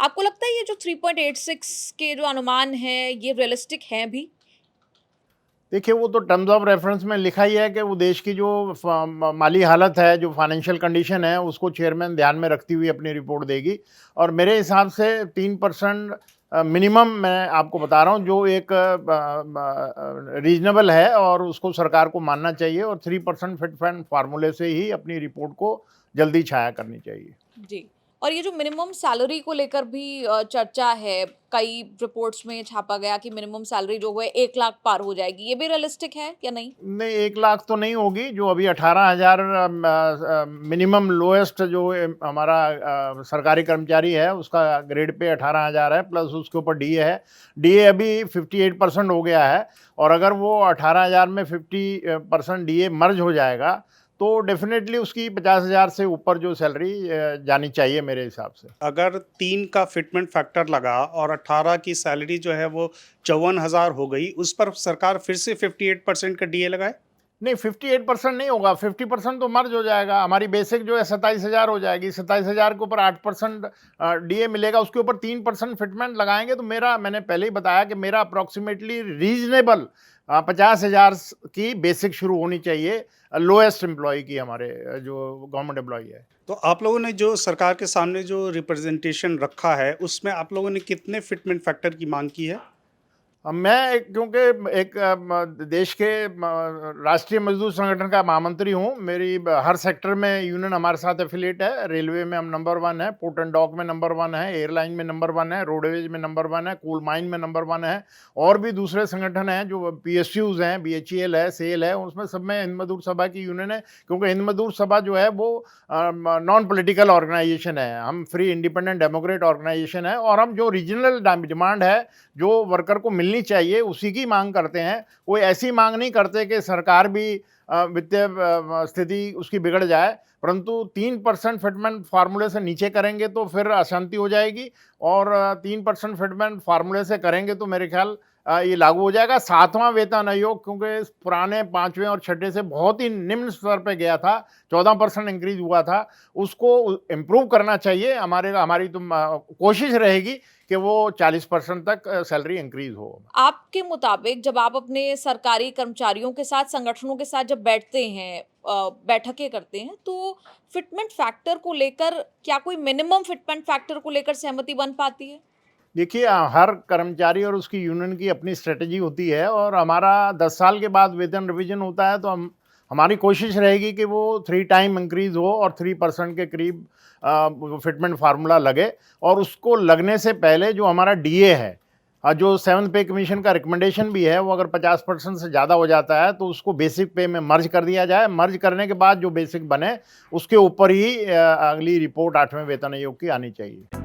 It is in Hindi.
आपको लगता है ये जो 3.86 के जो अनुमान हैं, ये रियलिस्टिक हैं भी? देखिए, वो तो टर्म्स ऑफ रेफरेंस में लिखा ही है कि वो देश की जो माली हालत है, जो फाइनेंशियल कंडीशन है, उसको चेयरमैन ध्यान में रखती हुई अपनी रिपोर्ट देगी। और मेरे हिसाब से 3% मिनिमम मैं आपको बता रहा हूँ, जो एक रीजनेबल है और उसको सरकार को मानना चाहिए, और 3% फिट फंड फार्मूले से ही अपनी रिपोर्ट को जल्दी छाया करनी चाहिए। जी। और ये जो मिनिमम सैलरी को लेकर भी चर्चा है, कई रिपोर्ट्स में छापा गया कि मिनिमम सैलरी जो है 1 लाख पार हो जाएगी। ये भी रियलिस्टिक है या नहीं? नहीं, 1 लाख तो नहीं होगी। जो अभी 18,000 मिनिमम लोएस्ट जो हमारा सरकारी कर्मचारी है, उसका ग्रेड पे 18,000 है, प्लस उसके ऊपर डीए है। डीए अभी 58% हो गया है, और अगर वो 18,000 में 50% डीए मर्ज हो जाएगा, तो डेफिनेटली उसकी 50,000 से ऊपर जो सैलरी जानी चाहिए मेरे हिसाब से। अगर 3 का फिटमेंट फैक्टर लगा और 18 की सैलरी जो है वो 54,000 हो गई, उस पर सरकार फिर से 58% का डीए लगाए? नहीं, 58% नहीं होगा, 50% तो मर्ज हो जाएगा। हमारी बेसिक जो है 27,000 हो जाएगी। 27,000 के ऊपर 8% डीए मिलेगा, उसके ऊपर 3% फिटमेंट लगाएंगे, तो मैंने पहले ही बताया कि मेरा अप्रॉक्सीमेटली रीजनेबल 50,000 की बेसिक शुरू होनी चाहिए, लोएस्ट एम्प्लॉय की, हमारे जो गवर्नमेंट एम्प्लॉय है। तो आप लोगों ने जो सरकार के सामने जो रिप्रेजेंटेशन रखा है, उसमें आप लोगों ने कितने फिटमेंट फैक्टर की मांग की है? क्योंकि एक देश के राष्ट्रीय मजदूर संगठन का महामंत्री हूँ। मेरी हर सेक्टर में यूनियन हमारे साथ एफिलिएट है। रेलवे में हम नंबर 1 है, पोर्ट एंड डॉक में नंबर 1 है, एयरलाइन में नंबर 1 है, रोडवेज में नंबर 1 है, कोल माइन में नंबर 1 है, और भी दूसरे संगठन हैं जो पीएसयूज हैं, बीएचईएल है, सेल है, उसमें सब में हिंद मजदूर सभा की यूनियन है। क्योंकि हिंद मजदूर सभा जो है वो नॉन पॉलिटिकल ऑर्गेनाइजेशन है, हम फ्री इंडिपेंडेंट डेमोक्रेट ऑर्गेनाइजेशन है, और हम जो रीजनल डिमांड है, जो वर्कर को मिलनी चाहिए, उसी की मांग करते हैं। कोई ऐसी मांग नहीं करते कि सरकार भी वित्तीय स्थिति उसकी बिगड़ जाए, परंतु 3% फिटमेंट फार्मूले से नीचे करेंगे तो फिर अशांति हो जाएगी, और 3% फिटमेंट फार्मूले से करेंगे तो मेरे ख्याल ये लागू हो जाएगा। 7वां वेतन आयोग, क्योंकि इस पुराने 5वें और 6ठे से बहुत ही निम्न स्तर पे गया था, 14% इंक्रीज हुआ था, उसको इम्प्रूव करना चाहिए। हमारी तो कोशिश रहेगी कि वो 40% तक सैलरी इंक्रीज हो। आपके मुताबिक जब आप अपने सरकारी कर्मचारियों के साथ, संगठनों के साथ जब बैठते हैं, बैठकें करते हैं, तो फिटमेंट फैक्टर को लेकर क्या कोई मिनिमम फिटमेंट फैक्टर को लेकर सहमति बन पाती है? देखिए, हर कर्मचारी और उसकी यूनियन की अपनी स्ट्रेटजी होती है, और हमारा 10 साल के बाद वेतन रिवीजन होता है, तो हमारी कोशिश रहेगी कि वो 3 टाइम इंक्रीज हो और 3% के करीब फिटमेंट फार्मूला लगे। और उसको लगने से पहले जो हमारा डीए है, जो 7th पे कमीशन का रिकमेंडेशन भी है, वो अगर 50% से ज़्यादा हो जाता है तो उसको बेसिक पे में मर्ज कर दिया जाए। मर्ज करने के बाद जो बेसिक बने, उसके ऊपर ही अगली रिपोर्ट 8वें वेतन आयोग की आनी चाहिए।